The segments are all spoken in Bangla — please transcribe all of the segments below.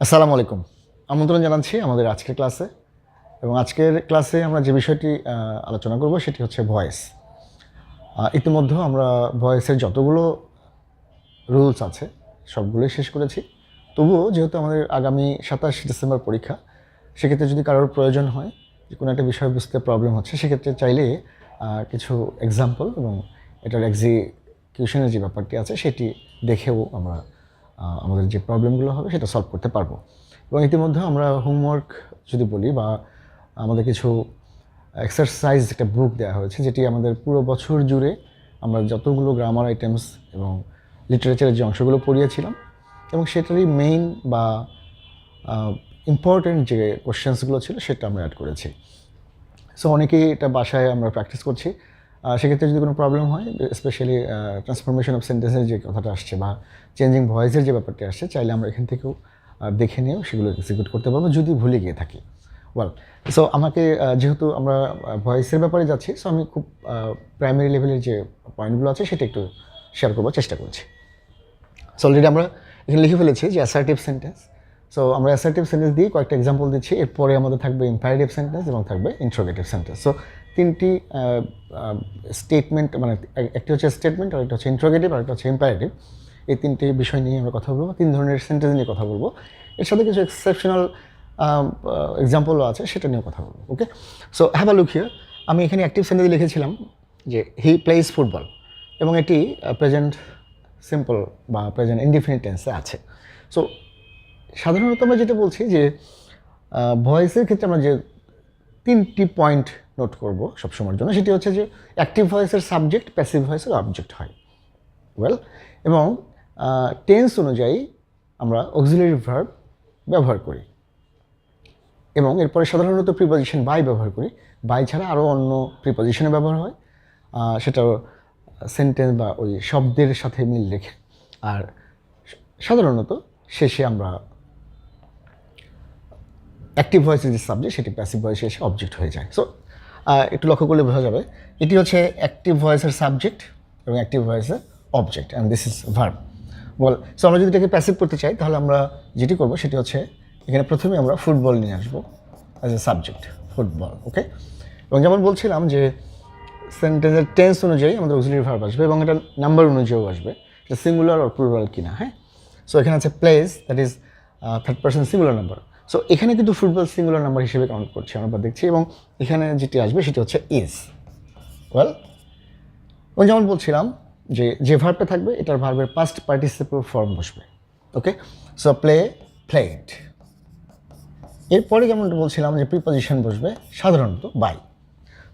আসসালামু আলাইকুম। আমন্ত্রণ জানাচ্ছি আমাদের আজকের ক্লাসে। এবং আজকের ক্লাসে আমরা যে বিষয়টি আলোচনা করব সেটি হচ্ছে ভয়েস। ইতিমধ্যে আমরা ভয়েসের যতগুলো রুলস আছে সবগুলোই শেষ করেছি। তবুও যেহেতু আমাদের আগামী 27 ডিসেম্বর পরীক্ষা, সেক্ষেত্রে যদি কারোর প্রয়োজন হয় যে কোনো একটা বিষয় বুঝতে প্রবলেম হচ্ছে, সেক্ষেত্রে চাইলে কিছু এক্সাম্পল এবং এটার এক্সিকিউশনের যে ব্যাপারটি আছে সেটি দেখেও আমরা আমাদের যে প্রবলেমগুলো হবে সেটা সলভ করতে পারবো। এবং ইতিমধ্যে আমরা হোমওয়ার্ক যদি বলি বা আমাদের কিছু এক্সারসাইজ একটা বুক দেওয়া হয়েছে, যেটি আমাদের পুরো বছর জুড়ে আমরা যতগুলো গ্রামার আইটেমস এবং লিটারেচারের যে অংশগুলো পড়িয়েছিলাম এবং সেটারই মেইন বা ইম্পর্টেন্ট যে কোশ্চেন্সগুলো ছিল সেটা আমরা অ্যাড করেছি। সো অনেকেই এটা বাসায় আমরা প্র্যাকটিস করছি। সেক্ষেত্রে যদি কোনো প্রবলেম হয়, স্পেশালি ট্রান্সফরমেশন অফ সেন্টেন্সের যে কথাটা আসছে বা চেঞ্জিং ভয়েসের যে ব্যাপারটি আসছে, চাইলে আমরা এখান থেকেও দেখে নিয়েও সেগুলো এক্সিকিউট করতে পারবো যদি ভুলে গিয়ে থাকি। ওয়েল, সো আমাকে যেহেতু আমরা ভয়েসের ব্যাপারে যাচ্ছি, সো আমি খুব প্রাইমারি লেভেলের যে পয়েন্টগুলো আছে সেটা একটু শেয়ার করবার চেষ্টা করছি। সো অলরেডি আমরা এখানে লিখে ফেলেছি যে অ্যাসার্টিভ সেন্টেন্স। সো আমরা অ্যাসার্টিভ সেন্টেন্স দিয়ে কয়েকটা এক্সাম্পল দিচ্ছি, এরপরে আমাদের থাকবে ইম্পারেটিভ সেন্টেন্স এবং থাকবে ইন্ট্রোগেটিভ সেন্টেন্স। সো তিনটি স্টেটমেন্ট, মানে একটি হচ্ছে স্টেটমেন্ট, আর একটা হচ্ছে ইন্ট্রোগেটিভ, আর একটা হচ্ছে ইম্পারেটিভ। এই তিনটি বিষয় নিয়ে আমরা কথা বলবো, তিন ধরনের সেন্টেন্স নিয়ে কথা বলবো। এর সাথে কিছু এক্সেপশনাল এক্সাম্পলও আছে, সেটা নিয়েও কথা বলবো। Okay, so have a look here. আমি এখানে অ্যাক্টিভ সেন্টেন্স লিখেছিলাম যে হি প্লেইজ ফুটবল, এবং এটি প্রেজেন্ট সিম্পল বা প্রেজেন্ট ইনডিফিনিট টেন্সে আছে। সো সাধারণত আমরা যেটা বলছি যে ভয়েসের ক্ষেত্রে আমরা যে তিনটি পয়েন্ট নোট করব সবসময়ের জন্য, সেটি হচ্ছে যে অ্যাক্টিভ ভয়েসের সাবজেক্ট, প্যাসিভ ভয়েসের অবজেক্ট হয়। ওয়েল, এবং টেন্স অনুযায়ী আমরা অক্সিলারি ভার্ব ব্যবহার করি, এবং এরপরে সাধারণত প্রিপজিশন বাই ব্যবহার করি। বাই ছাড়া আরও অন্য প্রিপজিশনে ব্যবহার হয়, সেটা সেন্টেন্স বা ওই শব্দের সাথে মিল রেখে। আর সাধারণত শেষে আমরা অ্যাক্টিভ ভয়েসের যে সাবজেক্ট সেটি প্যাসিভ ভয়েসে এসে অবজেক্ট হয়ে যায়। সো একটু লক্ষ্য করলে বোঝা যাবে এটি হচ্ছে অ্যাক্টিভ ভয়েসের সাবজেক্ট এবং অ্যাক্টিভ ভয়েসের object, and this is verb. বল, সো আমরা যদি এটাকে প্যাসিভ করতে চাই তাহলে আমরা যেটি করবো সেটি হচ্ছে এখানে প্রথমে আমরা ফুটবল নিয়ে আসবো অ্যাজ এ সাবজেক্ট, ফুটবল। ওকে, এবং যেমন বলছিলাম যে সেন্টেন্সের টেন্স অনুযায়ী আমাদের অক্সিলারি ভার্ব আসবে এবং এটা নাম্বার অনুযায়ীও আসবে, এটা সিঙ্গুলার আর প্লুরাল কিনা। হ্যাঁ, সো এখানে আছে place, that is third person singular number. So এখানে কিন্তু ফুটবল সিঙ্গুলার নাম্বার হিসেবে কাউন্ট করছি আমরা দেখছি, এবং এখানে যেটি আসবে সেটি হচ্ছে ইজ। ওয়েল, এবং যেমন বলছিলাম যে ভার্বটা থাকবে এটার ভার্বের পাস্ট পার্টিসিপেল ফর্ম বসবে। Okay, so play, played. এরপরে যেমন বলছিলাম যে প্রিপজিশন বসবে সাধারণত by.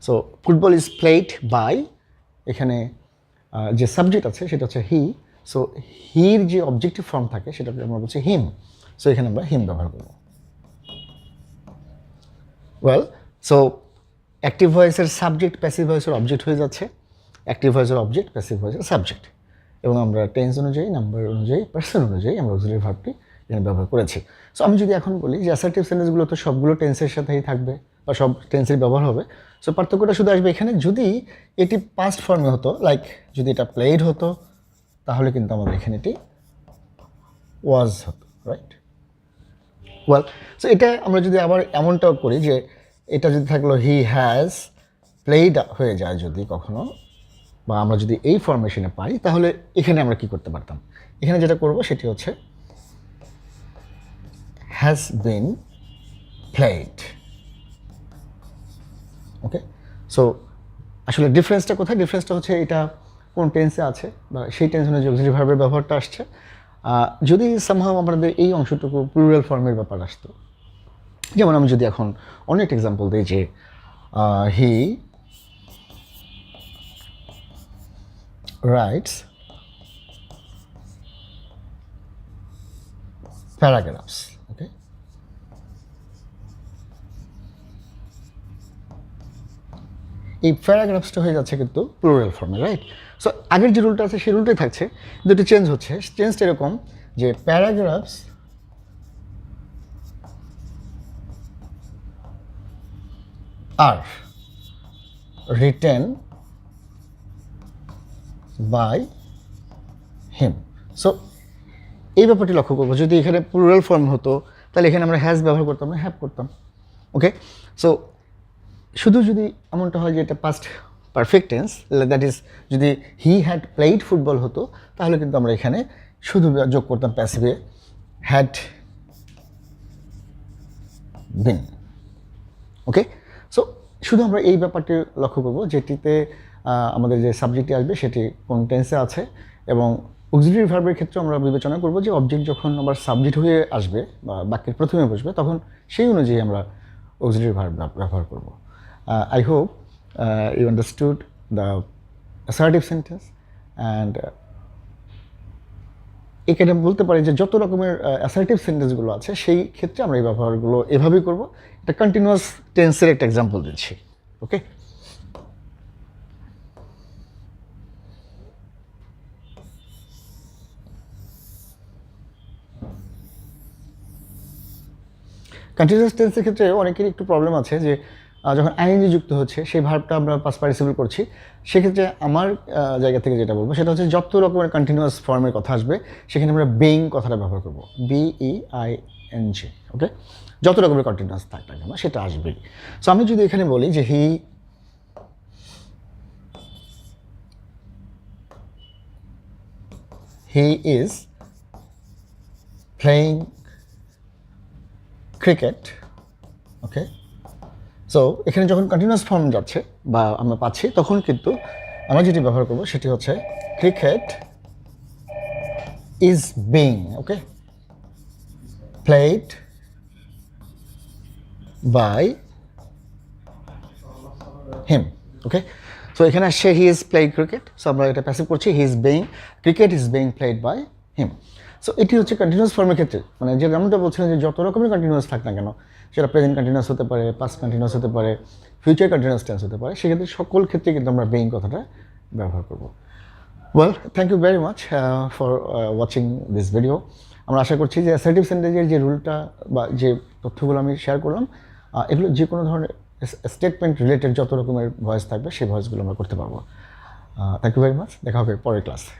So football is played by, এখানে যে সাবজেক্ট আছে সেটা হচ্ছে হি। সো হির যে অবজেক্টিভ ফর্ম থাকে সেটা আমরা বলছি হিম। সো এখানে আমরা হিম ব্যবহার করব। ওয়েল, সো অ্যাক্টিভ ভয়েসের সাবজেক্ট প্যাসিভ ভয়েসের অবজেক্ট হয়ে যাচ্ছে, অ্যাক্টিভ ভয়েসের অবজেক্ট, প্যাসিভ ভয়েসের সাবজেক্ট, এবং আমরা টেন্স অনুযায়ী, নাম্বার অনুযায়ী, পার্সন অনুযায়ী আমরা অক্সিলারি ভার্বটি এখানে ব্যবহার করেছি। সো আমি যদি এখন বলি যে অ্যাসার্টিভ সেন্টেন্সগুলো তো সবগুলো টেন্সের সাথেই থাকবে বা সব টেন্সের ব্যবহার হবে। সো পার্থক্যটা শুধু আসবে এখানে, যদি এটি পাস্ট ফর্মে হতো, লাইক যদি এটা প্লেড হতো তাহলে কিন্তু আমাদের এখানে এটি ওয়াজ হতো, রাইট? ওয়েল, সো এটা আমরা যদি আবার এমনটাও করি যে এটা যদি থাকলো হি হ্যাজ প্লেড হয়ে যায় যদি কখনো, বা আমরা যদি এই ফরমেশনে পাই, তাহলে এখানে আমরা কি করতে পারতাম? এখানে যেটা করব সেটি হচ্ছে has been played. Okay, so আসলে ডিফারেন্সটা কোথায়? ডিফারেন্সটা হচ্ছে এটা কোন টেন্সে আছে বা সেই টেন্স অনুযায়ী অক্সিলারি ভার্বের ব্যবহারটা আসছে। যদি সামহাও আমাদের এই অংশটুকু প্লুরাল ফর্মের ব্যাপার আসতো, যেমন আমি যদি এখন অনেক এক্সাম্পল দিই যে হি রাইটস প্যারাগ্রাফস। ওকে, এই প্যারাগ্রাফসটা হয়ে যাচ্ছে কিন্তু প্লুরাল ফর্মে, রাইট? সো আগের যে রুলটা আছে সেই রুলটাই থাকছে, দুটো চেঞ্জ হচ্ছে। চেঞ্জটা এরকম যে paragraphs are written by him. So এই ব্যাপারটি লক্ষ্য করবো, যদি এখানে প্লুরাল ফর্ম হতো তাহলে এখানে আমরা হ্যাজ ব্যবহার করতাম না, হ্যাভ করতাম। ওকে, সো শুধু যদি এমনটা হয় যে এটা past perfect tense, that is যদি হি হ্যাড প্লেইড ফুটবল হতো, তাহলে কিন্তু আমরা এখানে শুধু যোগ করতাম প্যাসিভে হ্যাড বিন। ওকে, সো শুধু আমরা এই ব্যাপারটি লক্ষ্য করব যেটিতে আমাদের যে সাবজেক্টটি আসবে সেটি কোন টেন্সে আছে, এবং অক্সিলারি ভার্বের ক্ষেত্রে আমরা বিবেচনা করব যে অবজেক্ট যখন আবার সাবজেক্ট হয়ে আসবে বা বাক্যের প্রথমে বসবে, তখন সেই অনুযায়ী আমরা অক্সিলারি ভার্ব ব্যবহার করব। I hope you understood the assertive sentence, and এখানে বলতে পারি যে যত রকমের অ্যাসার্টিভ সেন্টেন্সগুলো আছে সেই ক্ষেত্রে আমরা এই ব্যবহারগুলো এভাবেই করব। এটা কন্টিনিউয়াস টেন্সের একটা এক্সাম্পল দিচ্ছি। ওকে, কন্টিনিউয়াস টেন্সের ক্ষেত্রে অনেকেরই একটু প্রবলেম আছে যে যখন আইএনজি যুক্ত হচ্ছে সেই ভার্বটা আমরা পাস্ট পার্টিসিপল করছি, সেক্ষেত্রে আমার জায়গা থেকে যেটা বলবো সেটা হচ্ছে যত রকমের কন্টিনিউয়াস ফর্মের কথা আসবে সেখানে আমরা বেইং কথাটা ব্যবহার করবো, BEING। ওকে, যত রকমের কন্টিনিউয়াস থাক না কেন সেটা আসবেই। সো আমি যদি এখানে বলি যে he is playing cricket. Okay, so এখানে যখন কন্টিনিউয়াস ফর্ম যাচ্ছে বা আমরা পাচ্ছি, তখন কিন্তু আমরা যেটি ব্যবহার করব সেটি হচ্ছে cricket is being, okay, played by him. Okay, so এখানে আসছে he is playing cricket, so আমরা এটা প্যাসিভ করছি, he is being cricket is being played by him. So এটি হচ্ছে কন্টিনিউয়াস ফর্মের ক্ষেত্রে, মানে যে যেমনটা বলছিলেন যে যত রকমের কন্টিনিউয়াস থাক না কেন, সেটা প্রেজেন্ট কন্টিনিউয়াস হতে পারে, পাস্ট কন্টিনিউয়াস হতে পারে, ফিউচার কন্টিনিউয়াস টেন্স হতে পারে, সেক্ষেত্রে সকল ক্ষেত্রে কিন্তু আমরা বেইং কথাটা ব্যবহার করব। Well, thank you very much for watching this video. আমরা আশা করছি যে অ্যাসার্টিভ সেন্টেন্সের যে রুলটা বা যে তথ্যগুলো আমি শেয়ার করলাম, এগুলো যে কোনো ধরনের স্টেটমেন্ট রিলেটেড যত রকমের ভয়েস থাকবে সেই ভয়েসগুলো আমরা করতে পারবো। থ্যাংক ইউ ভেরি মাচ, দেখা হবে পরের ক্লাসে।